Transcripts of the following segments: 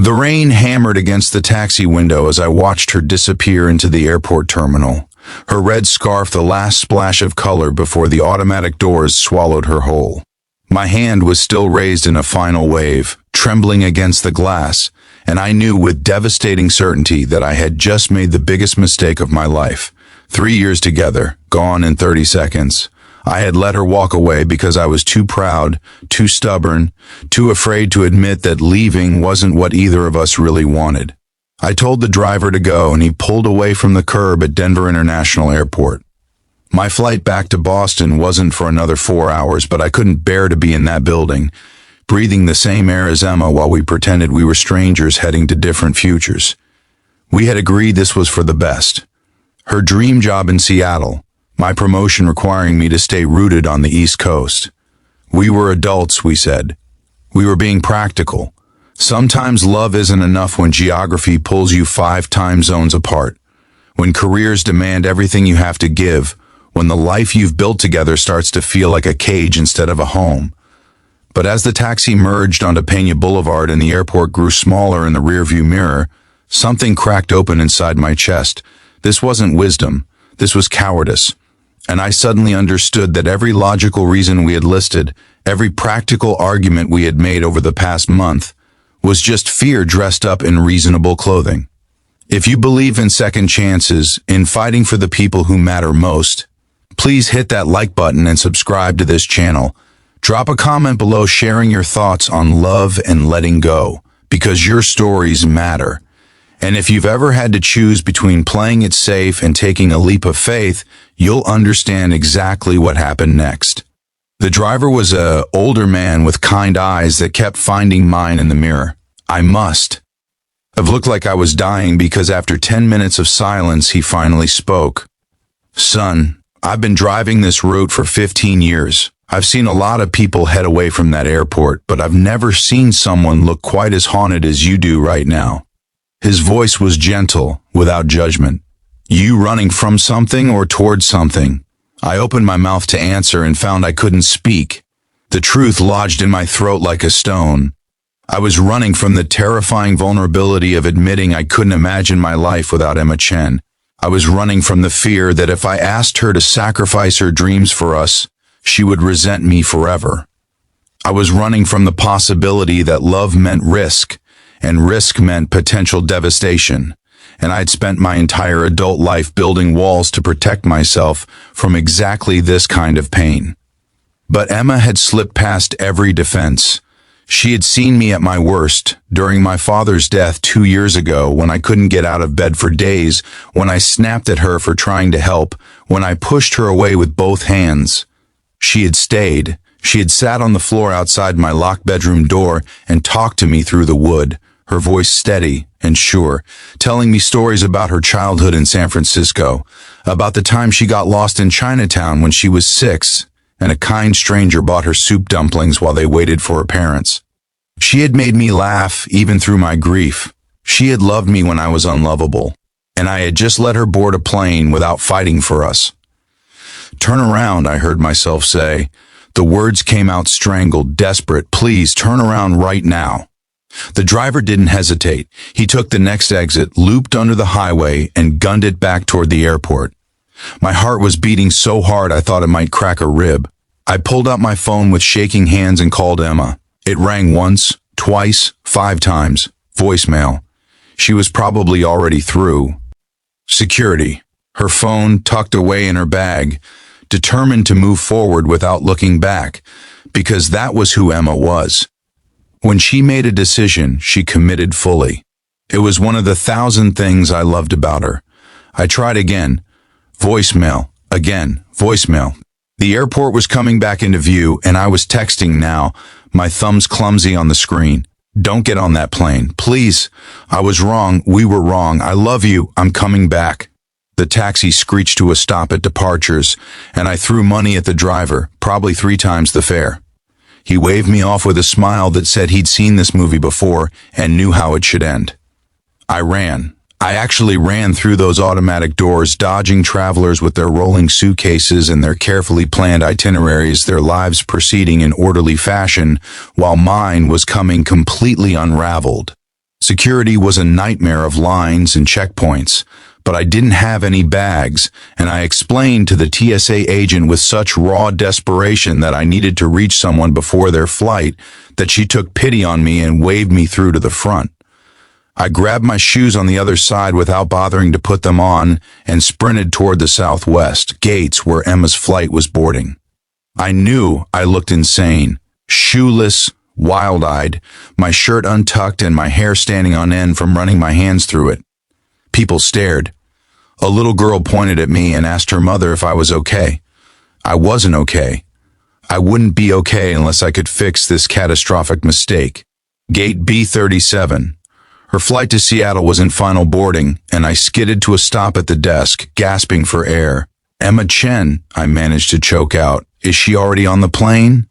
The rain hammered against the taxi window as I watched her disappear into the airport terminal, her red scarf the last splash of color before the automatic doors swallowed her whole. My hand was still raised in a final wave, trembling against the glass, and I knew with devastating certainty that I had just made the biggest mistake of my life. 3 years together, gone in 30 seconds. I had let her walk away because I was too proud, too stubborn, too afraid to admit that leaving wasn't what either of us really wanted. I told the driver to go, and he pulled away from the curb at Denver International Airport. My flight back to Boston wasn't for another 4 hours, but I couldn't bear to be in that building, breathing the same air as Emma while we pretended we were strangers heading to different futures. We had agreed this was for the best. Her dream job in Seattle, my promotion requiring me to stay rooted on the East Coast. We were adults, we said. We were being practical. Sometimes love isn't enough when geography pulls you 5 time zones apart, when careers demand everything you have to give, when the life you've built together starts to feel like a cage instead of a home. But as the taxi merged onto Pena Boulevard and the airport grew smaller in the rearview mirror, something cracked open inside my chest. This wasn't wisdom. This was cowardice. And I suddenly understood that every logical reason we had listed, every practical argument we had made over the past month, was just fear dressed up in reasonable clothing. If you believe in second chances, in fighting for the people who matter most, please hit that like button and subscribe to this channel. Drop a comment below sharing your thoughts on love and letting go, because your stories matter. And if you've ever had to choose between playing it safe and taking a leap of faith, you'll understand exactly what happened next. The driver was an older man with kind eyes that kept finding mine in the mirror. I must have looked like I was dying because after 10 minutes of silence, he finally spoke. Son, I've been driving this route for 15 years. I've seen a lot of people head away from that airport, but I've never seen someone look quite as haunted as you do right now. His voice was gentle, without judgment. You running from something or towards something? I opened my mouth to answer and found I couldn't speak. The truth lodged in my throat like a stone. I was running from the terrifying vulnerability of admitting I couldn't imagine my life without Emma Chen. I was running from the fear that if I asked her to sacrifice her dreams for us, she would resent me forever. I was running from the possibility that love meant risk, and risk meant potential devastation, and I'd spent my entire adult life building walls to protect myself from exactly this kind of pain. But Emma had slipped past every defense. She had seen me at my worst, during my father's death 2 years ago, when I couldn't get out of bed for days, when I snapped at her for trying to help, when I pushed her away with both hands. She had stayed. She had sat on the floor outside my locked bedroom door and talked to me through the wood, her voice steady and sure, telling me stories about her childhood in San Francisco, about the time she got lost in Chinatown when she was 6, and a kind stranger bought her soup dumplings while they waited for her parents. She had made me laugh even through my grief. She had loved me when I was unlovable, and I had just let her board a plane without fighting for us. Turn around, I heard myself say. The words came out strangled, desperate. Please, turn around right now. The driver didn't hesitate. He took the next exit, looped under the highway, and gunned it back toward the airport. My heart was beating so hard I thought it might crack a rib. I pulled out my phone with shaking hands and called Emma. It rang once, twice, 5 times. Voicemail. She was probably already through. Security. Her phone tucked away in her bag, determined to move forward without looking back, because that was who Emma was. When she made a decision, she committed fully. It was one of the 1,000 things I loved about her. I tried again. Voicemail. Again. Voicemail. The airport was coming back into view, and I was texting now, my thumbs clumsy on the screen. Don't get on that plane. Please. I was wrong. We were wrong. I love you. I'm coming back. The taxi screeched to a stop at departures, and I threw money at the driver, probably 3 times the fare. He waved me off with a smile that said he'd seen this movie before and knew how it should end. I ran. I actually ran through those automatic doors, dodging travelers with their rolling suitcases and their carefully planned itineraries, their lives proceeding in orderly fashion, while mine was coming completely unraveled. Security was a nightmare of lines and checkpoints, but I didn't have any bags, and I explained to the TSA agent with such raw desperation that I needed to reach someone before their flight that she took pity on me and waved me through to the front. I grabbed my shoes on the other side without bothering to put them on and sprinted toward the southwest gates where Emma's flight was boarding. I knew I looked insane, shoeless, wild-eyed, my shirt untucked and my hair standing on end from running my hands through it. People stared. A little girl pointed at me and asked her mother if I was okay. I wasn't okay. I wouldn't be okay unless I could fix this catastrophic mistake. Gate B37. Her flight to Seattle was in final boarding, and I skidded to a stop at the desk, gasping for air. "Emma Chen," I managed to choke out. "Is she already on the plane?"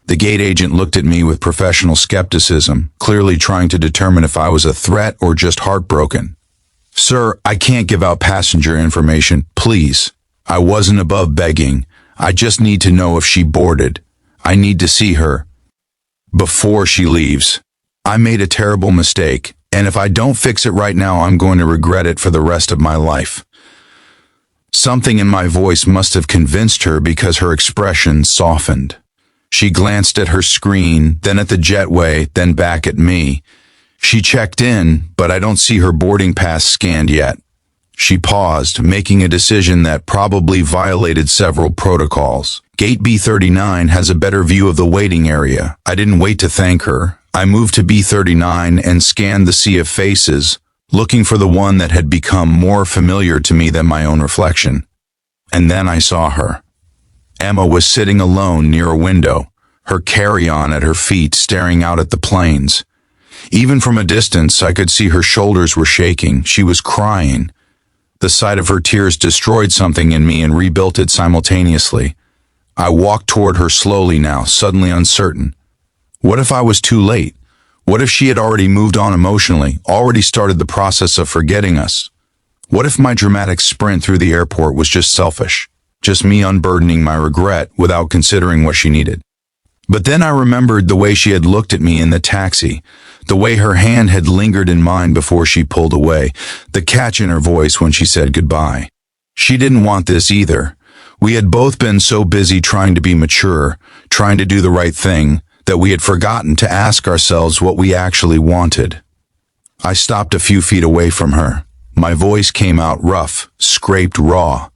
The gate agent looked at me with professional skepticism, clearly trying to determine if I was a threat or just heartbroken. "Sir, I can't give out passenger information, please." I wasn't above begging. "I just need to know if she boarded. I need to see her before she leaves. I made a terrible mistake, and if I don't fix it right now, I'm going to regret it for the rest of my life." Something in my voice must have convinced her because her expression softened. She glanced at her screen, then at the jetway, then back at me. She checked in, but I don't see her boarding pass scanned yet. She paused, making a decision that probably violated several protocols. Gate B39 has a better view of the waiting area. I didn't wait to thank her. I moved to B39 and scanned the sea of faces, looking for the one that had become more familiar to me than my own reflection. And then I saw her. Emma was sitting alone near a window, her carry-on at her feet staring out at the plains. Even from a distance, I could see her shoulders were shaking. She was crying. The sight of her tears destroyed something in me and rebuilt it simultaneously. I walked toward her slowly now, suddenly uncertain. What if I was too late? What if she had already moved on emotionally, already started the process of forgetting us? What if my dramatic sprint through the airport was just selfish? Just me unburdening my regret without considering what she needed? But then I remembered the way she had looked at me in the taxi, the way her hand had lingered in mine before she pulled away, the catch in her voice when she said goodbye. She didn't want this either. We had both been so busy trying to be mature, trying to do the right thing, that we had forgotten to ask ourselves what we actually wanted. I stopped a few feet away from her. My voice came out rough, scraped raw.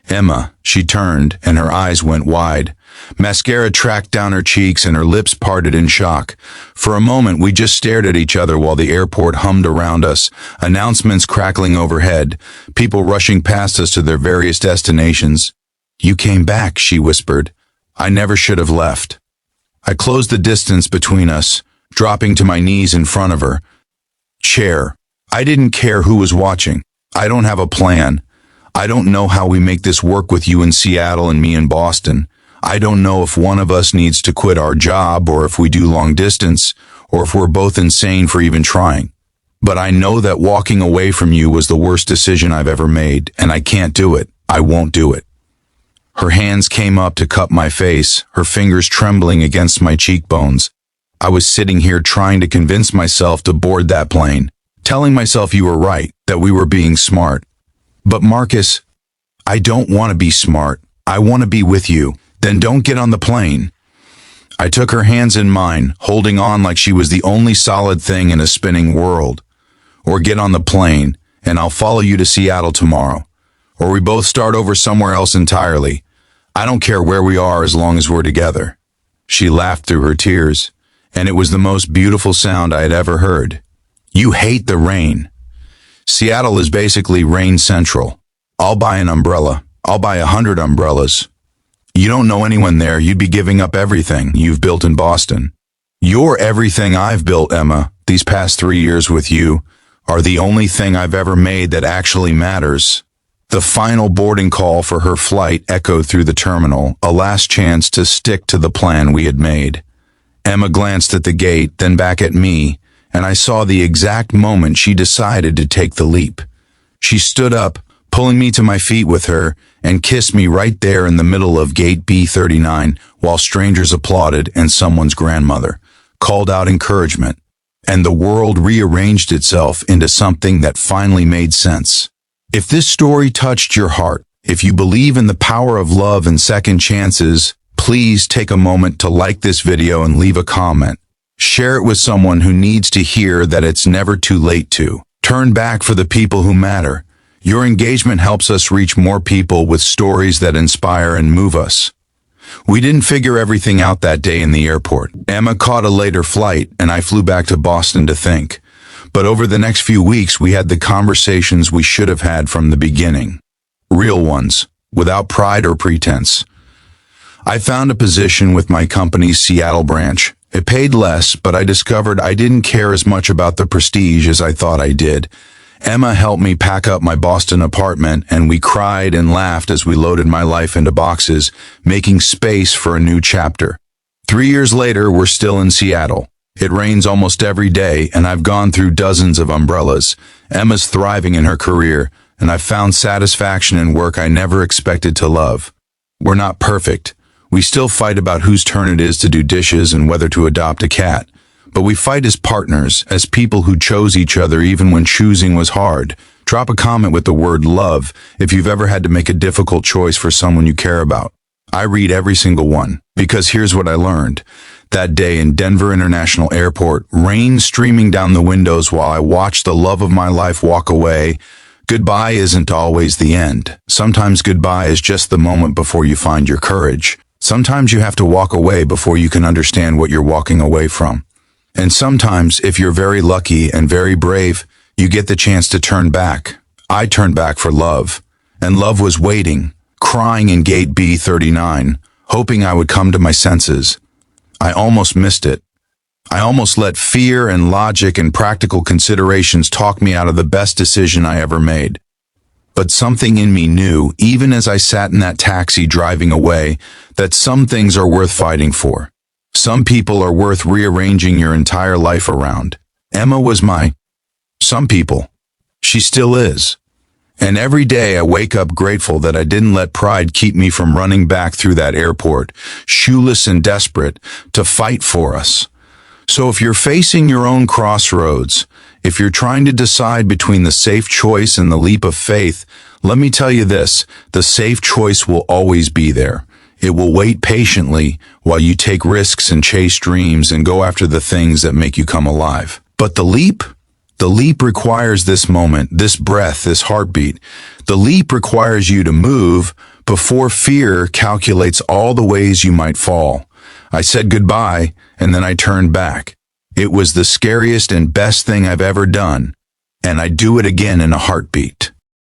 "Emma," she turned, and her eyes went wide. Mascara tracked down her cheeks and her lips parted in shock. For a moment, we just stared at each other while the airport hummed around us, announcements crackling overhead, people rushing past us to their various destinations. "You came back," she whispered. "I never should have left." I closed the distance between us, dropping to my knees in front of her. "Chair. I didn't care who was watching. I don't have a plan. I don't know how we make this work with you in Seattle and me in Boston. I don't know if one of us needs to quit our job or if we do long distance or if we're both insane for even trying. But I know that walking away from you was the worst decision I've ever made, and I can't do it. I won't do it." Her hands came up to cup my face, her fingers trembling against my cheekbones. I was sitting here trying to convince myself to board that plane, telling myself you were right, that we were being smart. "But Marcus, I don't want to be smart. I want to be with you. Then don't get on the plane." I took her hands in mine, holding on like she was the only solid thing in a spinning world. "Or get on the plane, and I'll follow you to Seattle tomorrow. Or we both start over somewhere else entirely. I don't care where we are as long as we're together." She laughed through her tears, and it was the most beautiful sound I had ever heard. "You hate the rain." Seattle is basically rain central. I'll buy an umbrella. I'll buy 100 umbrellas. You don't know anyone there. You'd be giving up everything you've built in Boston. You're everything I've built, Emma. These past 3 years with you are the only thing I've ever made that actually matters. The final boarding call for her flight echoed through the terminal, a last chance to stick to the plan we had made. Emma glanced at the gate, then back at me, and I saw the exact moment she decided to take the leap. She stood up, pulling me to my feet with her, and kissed me right there in the middle of gate B39, while strangers applauded and someone's grandmother called out encouragement. and the world rearranged itself into something that finally made sense. If this story touched your heart, if you believe in the power of love and second chances, please take a moment to like this video and leave a comment. Share it with someone who needs to hear that it's never too late to turn back for the people who matter. Your engagement helps us reach more people with stories that inspire and move us. We didn't figure everything out that day in the airport. Emma caught a later flight, and I flew back to Boston to think. But over the next few weeks, we had the conversations we should have had from the beginning. Real ones, without pride or pretense. I found a position with my company's Seattle branch. It paid less, but I discovered I didn't care as much about the prestige as I thought I did. Emma helped me pack up my Boston apartment, and we cried and laughed as we loaded my life into boxes, making space for a new chapter. 3 years later, we're still in Seattle. It rains almost every day, and I've gone through dozens of umbrellas. Emma's thriving in her career, and I've found satisfaction in work I never expected to love. We're not perfect. We still fight about whose turn it is to do dishes and whether to adopt a cat. But we fight as partners, as people who chose each other even when choosing was hard. Drop a comment with the word love if you've ever had to make a difficult choice for someone you care about. I read every single one, because here's what I learned. That day in Denver International Airport, rain streaming down the windows while I watched the love of my life walk away. Goodbye isn't always the end. Sometimes goodbye is just the moment before you find your courage. Sometimes you have to walk away before you can understand what you're walking away from. And sometimes, if you're very lucky and very brave, you get the chance to turn back. I turned back for love. And love was waiting, crying in gate B39, hoping I would come to my senses. I almost missed it. I almost let fear and logic and practical considerations talk me out of the best decision I ever made. But something in me knew, even as I sat in that taxi driving away, that some things are worth fighting for. Some people are worth rearranging your entire life around. Emma was my some people. She still is. And every day I wake up grateful that I didn't let pride keep me from running back through that airport, shoeless and desperate, to fight for us. So if you're facing your own crossroads, if you're trying to decide between the safe choice and the leap of faith, let me tell you this, the safe choice will always be there. It will wait patiently while you take risks and chase dreams and go after the things that make you come alive. But the leap requires this moment, this breath, this heartbeat. The leap requires you to move before fear calculates all the ways you might fall. I said goodbye, and then I turned back. It was the scariest and best thing I've ever done, and I'd do it again in a heartbeat.